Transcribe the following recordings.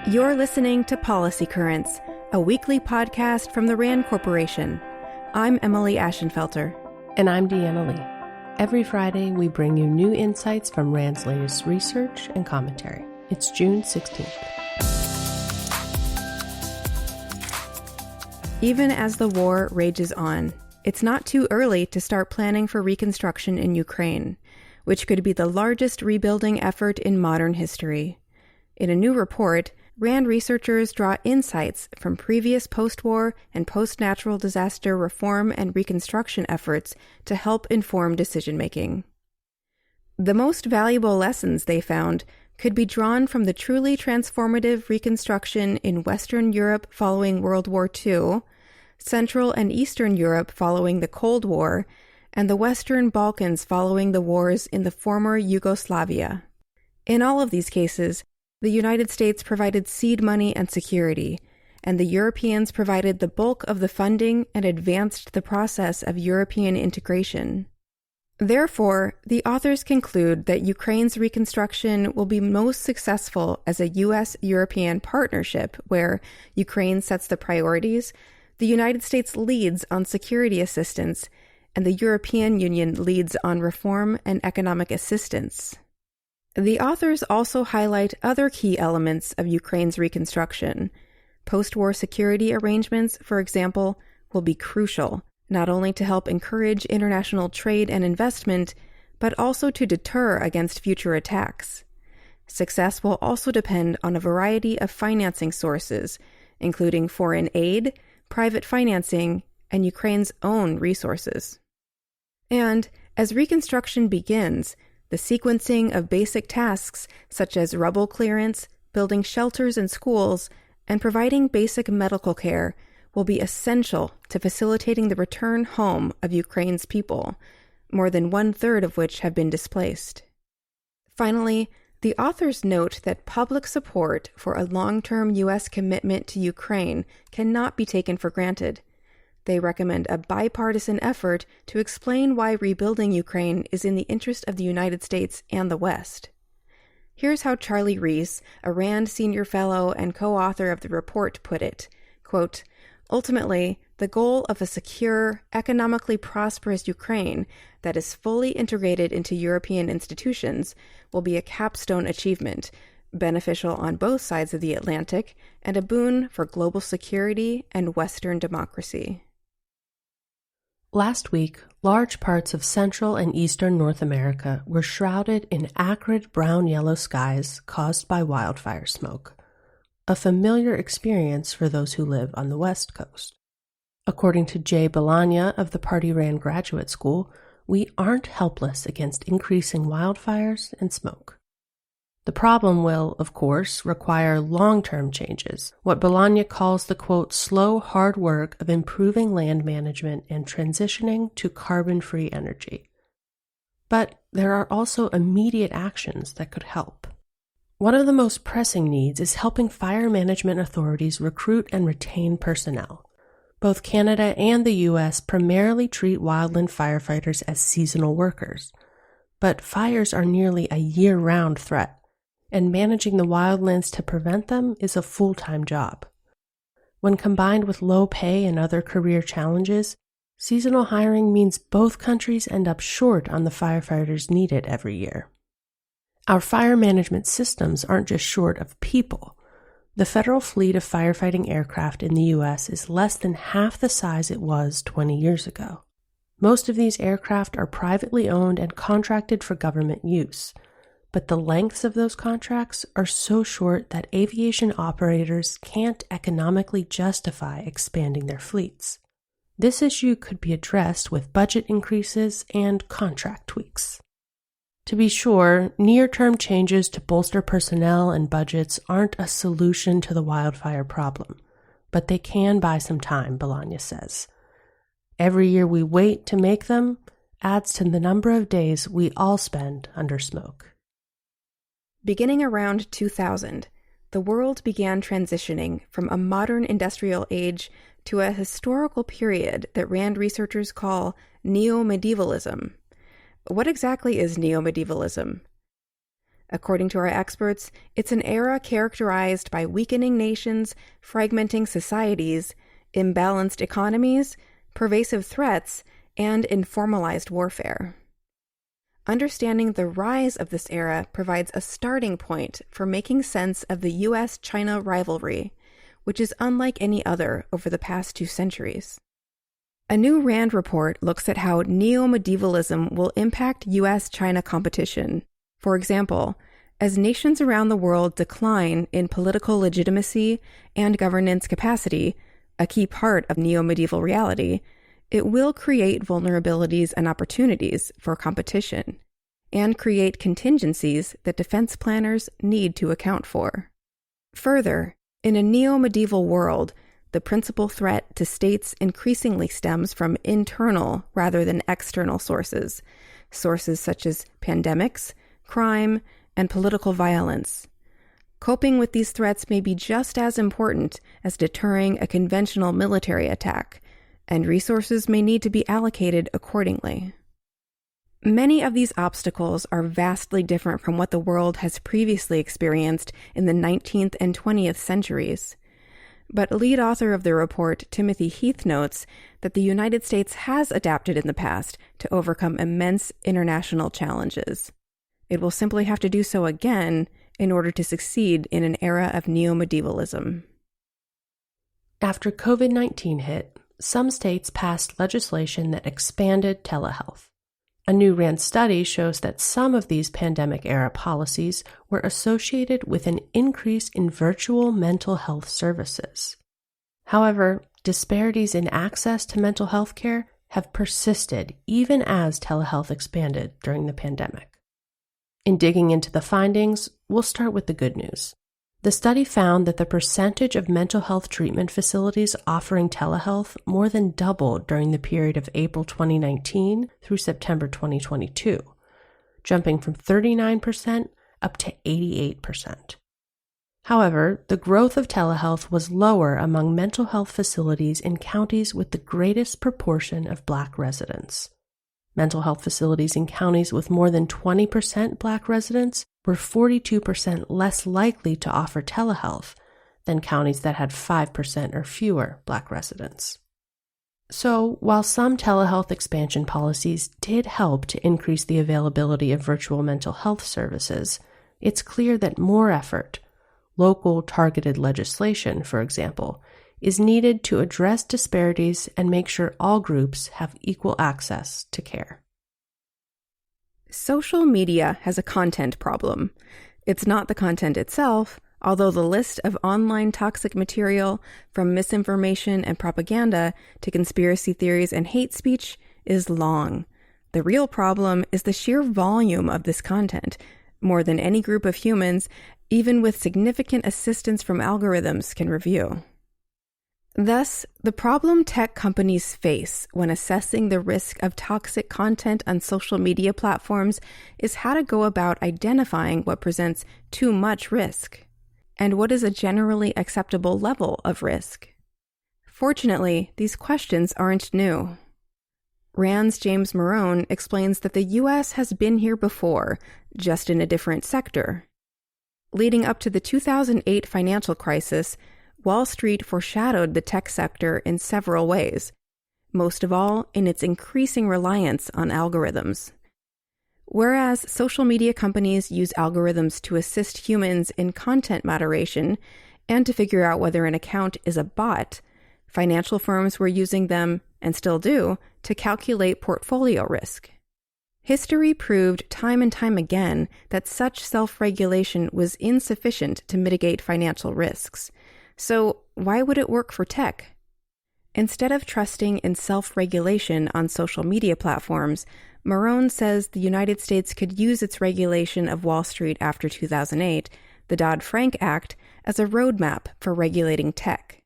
You're listening to Policy Currents, a weekly podcast from the RAND Corporation. I'm Emily Ashenfelter. And I'm Deanna Lee. Every Friday, we bring you new insights from RAND's latest research and commentary. It's June 16th. Even as the war rages on, it's not too early to start planning for reconstruction in Ukraine, which could be the largest rebuilding effort in modern history. In a new report, RAND researchers draw insights from previous post-war and post-natural disaster reform and reconstruction efforts to help inform decision-making. The most valuable lessons they found could be drawn from the truly transformative reconstruction in Western Europe following World War II, Central and Eastern Europe following the Cold War, and the Western Balkans following the wars in the former Yugoslavia. In all of these cases, the United States provided seed money and security, and the Europeans provided the bulk of the funding and advanced the process of European integration. Therefore, the authors conclude that Ukraine's reconstruction will be most successful as a U.S.-European partnership where Ukraine sets the priorities, the United States leads on security assistance, and the European Union leads on reform and economic assistance. The authors also highlight other key elements of Ukraine's reconstruction. Post-war security arrangements, for example, will be crucial, not only to help encourage international trade and investment, but also to deter against future attacks. Success will also depend on a variety of financing sources, including foreign aid, private financing, and Ukraine's own resources. And as reconstruction begins, the sequencing of basic tasks such as rubble clearance, building shelters and schools, and providing basic medical care will be essential to facilitating the return home of Ukraine's people, more than 1/3 of which have been displaced. Finally, the authors note that public support for a long-term U.S. commitment to Ukraine cannot be taken for granted. They recommend a bipartisan effort to explain why rebuilding Ukraine is in the interest of the United States and the West. Here's how Charlie Reese, a RAND senior fellow and co-author of the report, put it, quote, "Ultimately, the goal of a secure, economically prosperous Ukraine that is fully integrated into European institutions will be a capstone achievement, beneficial on both sides of the Atlantic, and a boon for global security and Western democracy." Last week, large parts of Central and Eastern North America were shrouded in acrid brown-yellow skies caused by wildfire smoke, a familiar experience for those who live on the West Coast. According to Jay Belanya of the Party Ran Graduate School, we aren't helpless against increasing wildfires and smoke. The problem will, of course, require long-term changes, what Belanya calls the, quote, slow, hard work of improving land management and transitioning to carbon-free energy. But there are also immediate actions that could help. One of the most pressing needs is helping fire management authorities recruit and retain personnel. Both Canada and the U.S. primarily treat wildland firefighters as seasonal workers, but fires are nearly a year-round threat, and managing the wildlands to prevent them is a full-time job. When combined with low pay and other career challenges, seasonal hiring means both countries end up short on the firefighters needed every year. Our fire management systems aren't just short of people. The federal fleet of firefighting aircraft in the U.S. is less than half the size it was 20 years ago. Most of these aircraft are privately owned and contracted for government use, but the lengths of those contracts are so short that aviation operators can't economically justify expanding their fleets. This issue could be addressed with budget increases and contract tweaks. To be sure, near-term changes to bolster personnel and budgets aren't a solution to the wildfire problem, but they can buy some time, Belanya says. Every year we wait to make them adds to the number of days we all spend under smoke. Beginning around 2000, the world began transitioning from a modern industrial age to a historical period that RAND researchers call neo-medievalism. What exactly is neo-medievalism? According to our experts, it's an era characterized by weakening nations, fragmenting societies, imbalanced economies, pervasive threats, and informalized warfare. Understanding the rise of this era provides a starting point for making sense of the U.S.-China rivalry, which is unlike any other over the past 2 centuries. A new RAND report looks at how neo-medievalism will impact U.S.-China competition. For example, as nations around the world decline in political legitimacy and governance capacity, a key part of neo-medieval reality, it will create vulnerabilities and opportunities for competition, and create contingencies that defense planners need to account for. Further, in a neo-medieval world, the principal threat to states increasingly stems from internal rather than external sources such as pandemics, crime, and political violence. Coping with these threats may be just as important as deterring a conventional military attack, and resources may need to be allocated accordingly. Many of these obstacles are vastly different from what the world has previously experienced in the 19th and 20th centuries. But lead author of the report, Timothy Heath, notes that the United States has adapted in the past to overcome immense international challenges. It will simply have to do so again in order to succeed in an era of neo-medievalism. After COVID-19 hit, some states passed legislation that expanded telehealth. A new RAND study shows that some of these pandemic-era policies were associated with an increase in virtual mental health services. However, disparities in access to mental health care have persisted even as telehealth expanded during the pandemic. In digging into the findings, we'll start with the good news. The study found that the percentage of mental health treatment facilities offering telehealth more than doubled during the period of April 2019 through September 2022, jumping from 39% up to 88%. However, the growth of telehealth was lower among mental health facilities in counties with the greatest proportion of Black residents. Mental health facilities in counties with more than 20% Black residents were 42% less likely to offer telehealth than counties that had 5% or fewer Black residents. So, while some telehealth expansion policies did help to increase the availability of virtual mental health services, it's clear that more effort, local targeted legislation, for example, is needed to address disparities and make sure all groups have equal access to care. Social media has a content problem. It's not the content itself, although the list of online toxic material, from misinformation and propaganda to conspiracy theories and hate speech, is long. The real problem is the sheer volume of this content. More than any group of humans, even with significant assistance from algorithms, can review. Thus, the problem tech companies face when assessing the risk of toxic content on social media platforms is how to go about identifying what presents too much risk, and what is a generally acceptable level of risk. Fortunately, these questions aren't new. RAND's James Marone explains that the U.S. has been here before, just in a different sector. Leading up to the 2008 financial crisis, Wall Street foreshadowed the tech sector in several ways, most of all in its increasing reliance on algorithms. Whereas social media companies use algorithms to assist humans in content moderation and to figure out whether an account is a bot, financial firms were using them, and still do, to calculate portfolio risk. History proved time and time again that such self-regulation was insufficient to mitigate financial risks. So why would it work for tech? Instead of trusting in self-regulation on social media platforms, Marone says the United States could use its regulation of Wall Street after 2008, the Dodd-Frank Act, as a roadmap for regulating tech.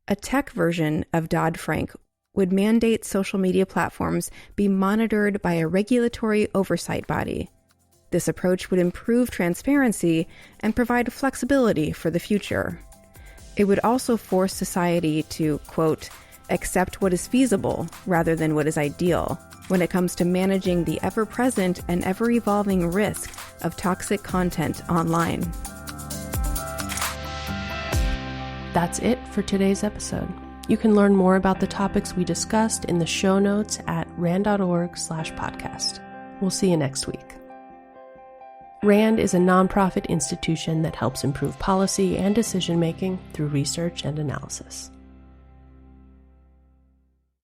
A tech version of Dodd-Frank would mandate social media platforms be monitored by a regulatory oversight body. This approach would improve transparency and provide flexibility for the future. It would also force society to, quote, accept what is feasible rather than what is ideal when it comes to managing the ever-present and ever-evolving risk of toxic content online. That's it for today's episode. You can learn more about the topics we discussed in the show notes at rand.org/podcast. We'll see you next week. RAND is a nonprofit institution that helps improve policy and decision-making through research and analysis.